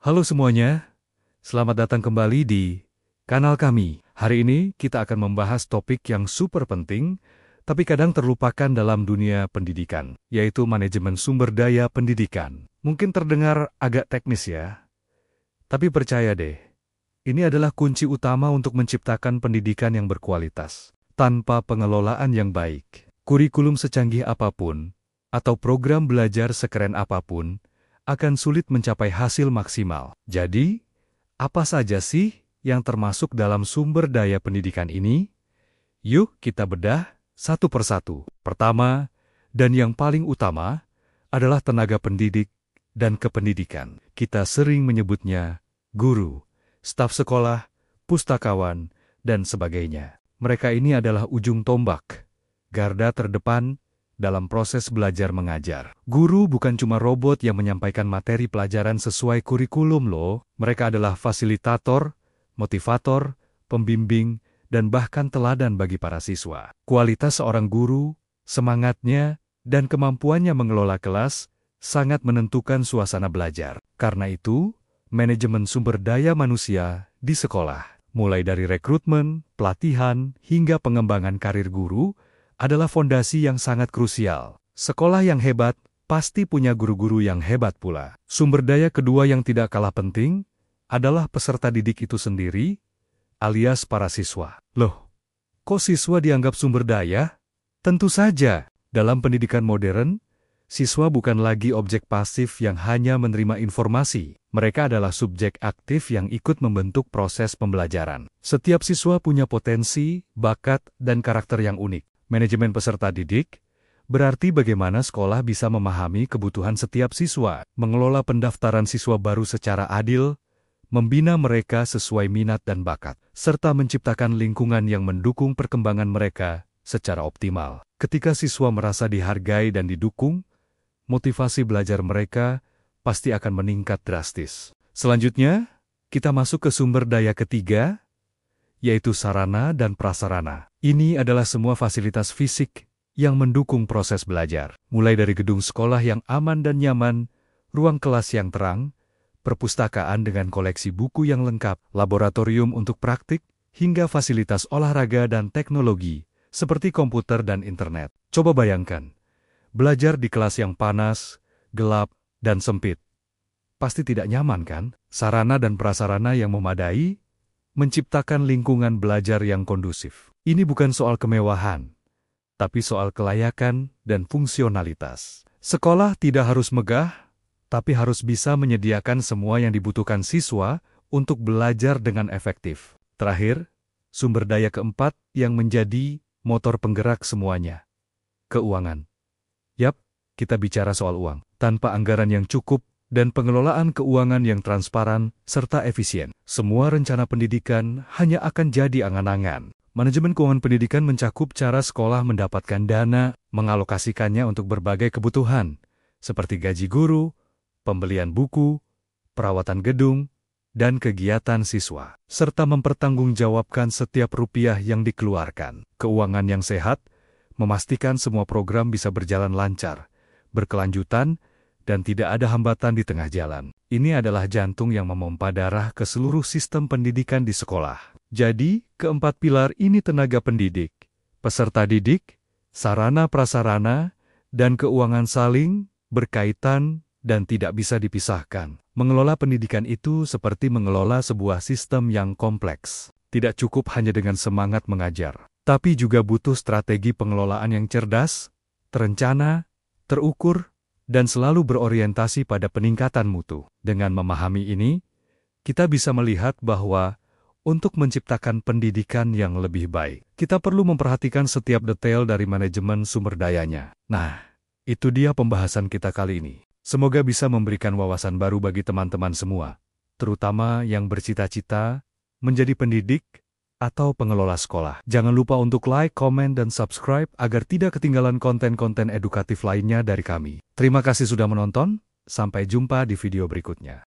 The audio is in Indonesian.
Halo semuanya, selamat datang kembali di kanal kami. Hari ini kita akan membahas topik yang super penting, tapi kadang terlupakan dalam dunia pendidikan, yaitu manajemen sumber daya pendidikan. Mungkin terdengar agak teknis ya, tapi percaya deh, ini adalah kunci utama untuk menciptakan pendidikan yang berkualitas. Tanpa pengelolaan yang baik, kurikulum secanggih apapun, atau program belajar sekeren apapun, akan sulit mencapai hasil maksimal. Jadi, apa saja sih yang termasuk dalam sumber daya pendidikan ini? Yuk kita bedah satu persatu. Pertama, dan yang paling utama, adalah tenaga pendidik dan kependidikan. Kita sering menyebutnya guru, staf sekolah, pustakawan, dan sebagainya. Mereka ini adalah ujung tombak, garda terdepan dalam proses belajar mengajar. Guru bukan cuma robot yang menyampaikan materi pelajaran sesuai kurikulum loh. Mereka adalah fasilitator, motivator, pembimbing, dan bahkan teladan bagi para siswa. Kualitas seorang guru, semangatnya, dan kemampuannya mengelola kelas sangat menentukan suasana belajar. Karena itu, manajemen sumber daya manusia di sekolah, mulai dari rekrutmen, pelatihan, hingga pengembangan karir guru, adalah fondasi yang sangat krusial. Sekolah yang hebat pasti punya guru-guru yang hebat pula. Sumber daya kedua yang tidak kalah penting adalah peserta didik itu sendiri, alias para siswa. Loh, kok siswa dianggap sumber daya? Tentu saja, dalam pendidikan modern, siswa bukan lagi objek pasif yang hanya menerima informasi. Mereka adalah subjek aktif yang ikut membentuk proses pembelajaran. Setiap siswa punya potensi, bakat, dan karakter yang unik. Manajemen peserta didik berarti bagaimana sekolah bisa memahami kebutuhan setiap siswa, mengelola pendaftaran siswa baru secara adil, membina mereka sesuai minat dan bakat, serta menciptakan lingkungan yang mendukung perkembangan mereka secara optimal. Ketika siswa merasa dihargai dan didukung, motivasi belajar mereka pasti akan meningkat drastis. Selanjutnya, kita masuk ke sumber daya ketiga, yaitu sarana dan prasarana. Ini adalah semua fasilitas fisik yang mendukung proses belajar. Mulai dari gedung sekolah yang aman dan nyaman, ruang kelas yang terang, perpustakaan dengan koleksi buku yang lengkap, laboratorium untuk praktik, hingga fasilitas olahraga dan teknologi, seperti komputer dan internet. Coba bayangkan, belajar di kelas yang panas, gelap, dan sempit. Pasti tidak nyaman kan? Sarana dan prasarana yang memadai menciptakan lingkungan belajar yang kondusif. Ini bukan soal kemewahan, tapi soal kelayakan dan fungsionalitas. Sekolah tidak harus megah, tapi harus bisa menyediakan semua yang dibutuhkan siswa untuk belajar dengan efektif. Terakhir, sumber daya keempat yang menjadi motor penggerak semuanya. Keuangan. Yap, kita bicara soal uang. Tanpa anggaran yang cukup, dan pengelolaan keuangan yang transparan serta efisien, semua rencana pendidikan hanya akan jadi angan-angan. Manajemen keuangan pendidikan mencakup cara sekolah mendapatkan dana, mengalokasikannya untuk berbagai kebutuhan, seperti gaji guru, pembelian buku, perawatan gedung, dan kegiatan siswa, serta mempertanggungjawabkan setiap rupiah yang dikeluarkan. Keuangan yang sehat memastikan semua program bisa berjalan lancar, berkelanjutan, dan tidak ada hambatan di tengah jalan. Ini adalah jantung yang memompa darah ke seluruh sistem pendidikan di sekolah. Jadi, keempat pilar ini tenaga pendidik, peserta didik, sarana prasarana, dan keuangan saling berkaitan dan tidak bisa dipisahkan. Mengelola pendidikan itu seperti mengelola sebuah sistem yang kompleks. Tidak cukup hanya dengan semangat mengajar, tapi juga butuh strategi pengelolaan yang cerdas, terencana, terukur, dan selalu berorientasi pada peningkatan mutu. Dengan memahami ini, kita bisa melihat bahwa untuk menciptakan pendidikan yang lebih baik, kita perlu memperhatikan setiap detail dari manajemen sumber dayanya. Nah, itu dia pembahasan kita kali ini. Semoga bisa memberikan wawasan baru bagi teman-teman semua, terutama yang bercita-cita menjadi pendidik atau pengelola sekolah. Jangan lupa untuk like, komen, dan subscribe agar tidak ketinggalan konten-konten edukatif lainnya dari kami. Terima kasih sudah menonton, sampai jumpa di video berikutnya.